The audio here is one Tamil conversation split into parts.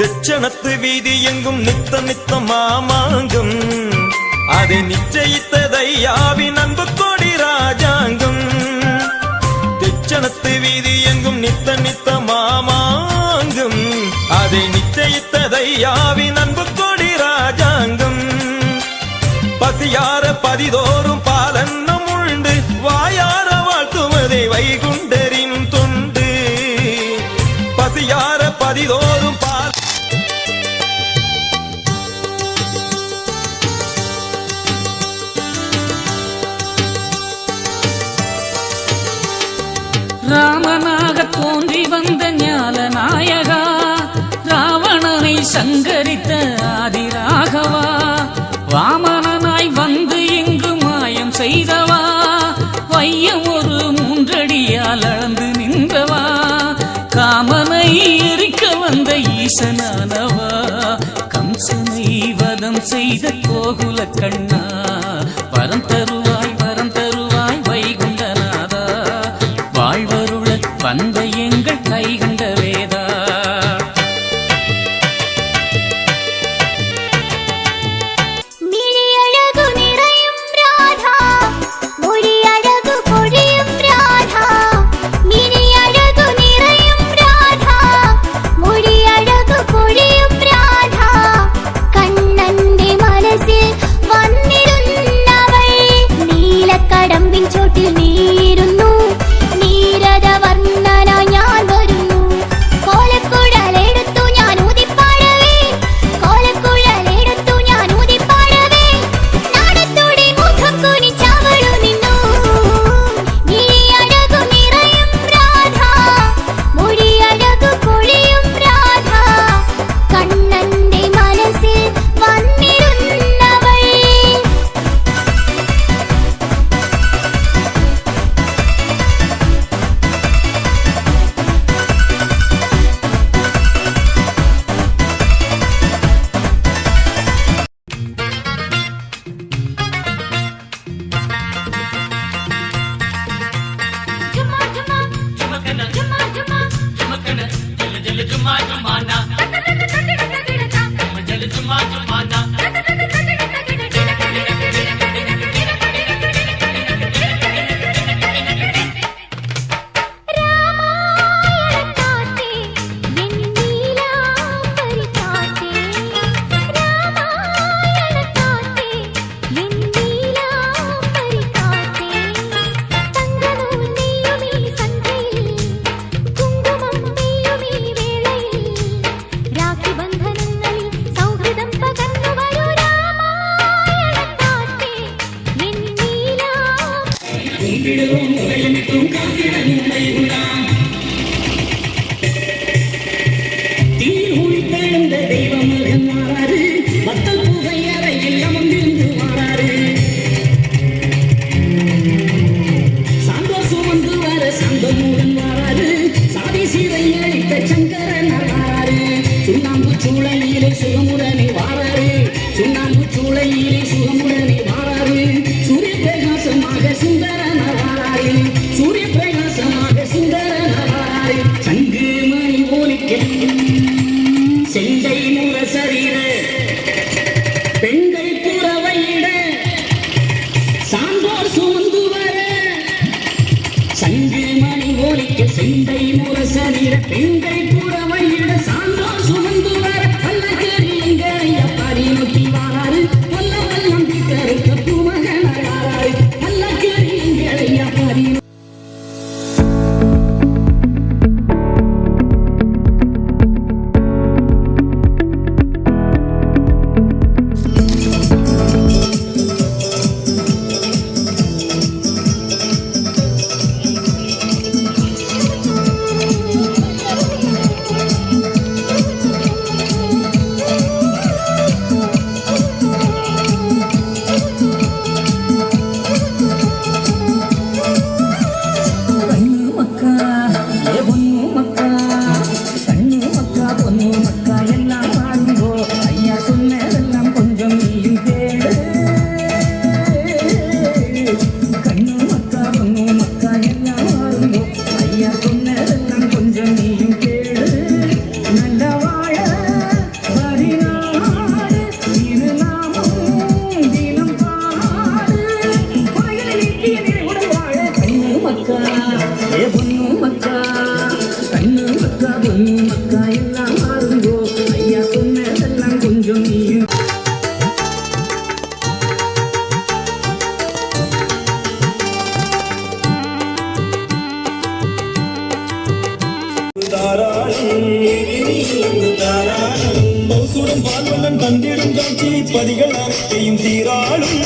தெச்சனத்து வீதி எங்கும் நித்த நித்த மாமாங்கம் அதை நிச்சயித்ததையாவின் அன்பு கொடி ராஜாங்கம். தெச்சனத்து வீதி எங்கும் நித்த நித்த மாமாங்கம் அதை நிச்சயித்ததையாவின் அன்பு கொடி ராஜாங்கம். பசியார பதிதோறும் பாலன்னம் உண்டு வாயார வாழ்த்துவதை வைகுண்டரின் தொண்டு. பசியார பதிதோறும் ராமனாக தோன்றி வந்த ஞான நாயகா, ராவணனை சங்கரித்த ஆதிராகவா, வாமனாய் வந்து இங்கு மாயம் செய்தவா, வையம் ஒரு மூன்றடியால் அளந்து நின்றவா, காமனை எரிக்க வந்த ஈசனானவா, கம்சனை வதம் செய்த கோகுல கண்ணா, வரம் தருவாய் வரம் தருவாய் வைகுண்டநாதா, வாழ்வருள வந்த எங்கள் கைகண்ட வேதா. ചോട്ടിൽ നീരുന്നു നീരത വർണ്ണന ഞാൻ വരുന്നു. കോലക്കുഴലെടുത്തു ഞാൻ ഊതിപ്പാടവേ, കോലക്കുഴലെടുത്തു ഞാൻ ഊതിപ്പാടവേ, നാടത്തോടെ മുഖം കുനിച്ചവളു നിന്നു. മിഴിയഴകു നിറയും രാധ, മൊഴിയഴകു പൊഴിയും രാധ, കണ്ണന്റെ മനസ്സിൽ വന്നിരുന്നവൾ. சுகமுடனே வாராரு, சுண்ணாம்பு சூளையிலே சுகமுடனே வாராரு, சூரிய பிரகாசமாக சுந்தரன வாராரு, சூரிய பிரகாசமாக சுந்தரன வாராரு. சங்கு மணி ஒலிக்க செஞ்சை முரசரிட பெண்கள் புறவையிட சான்றோர் சுமந்து வர, சங்கு மணி ஒலிக்க செஞ்சை முரசரிட பெண்கள் புறவையிட சான்றோர் சுமந்து வர, நோக்கி வாராரு வல்ல வல்லம் கருக்க பூமகன வாராரு, நல்ல கரியங்களையா பாரி. மக்கா எல்லாம் மாறுங்கோ ஐயா சொன்னதெல்லாம் கொஞ்சம் நீயும் மௌசுடன் பால்வல்லன் தந்திடும் காட்சி பதிகள் அனைத்தையும் சீராளும்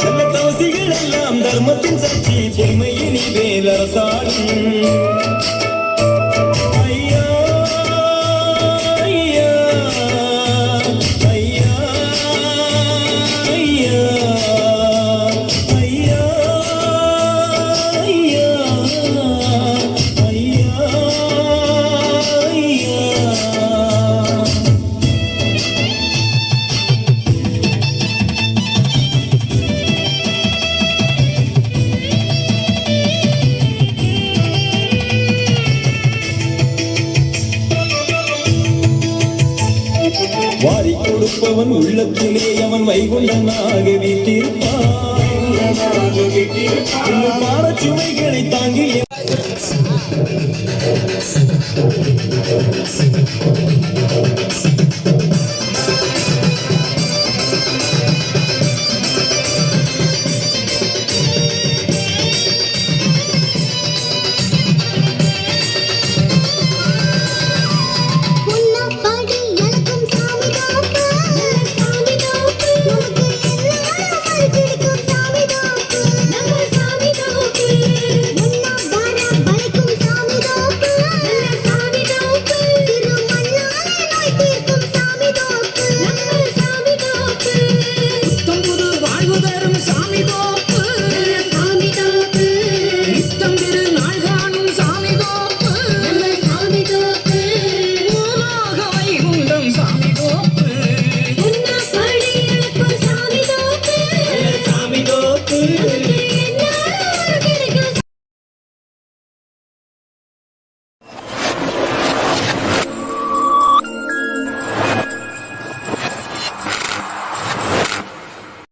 நல்ல தவசிகள் எல்லாம் தர்மத்தின் சாட்சி பொய்மையினி வேலரசாடும் ஐயா ஐயா ஐயா ஐயா ஐயா ஐயா வாரி கொடுப்பவன் உள்ளத்திலே அவன் வைகுண்டனாக வீட்டிருப்பான் பாரச்சுமைகளை தாங்கி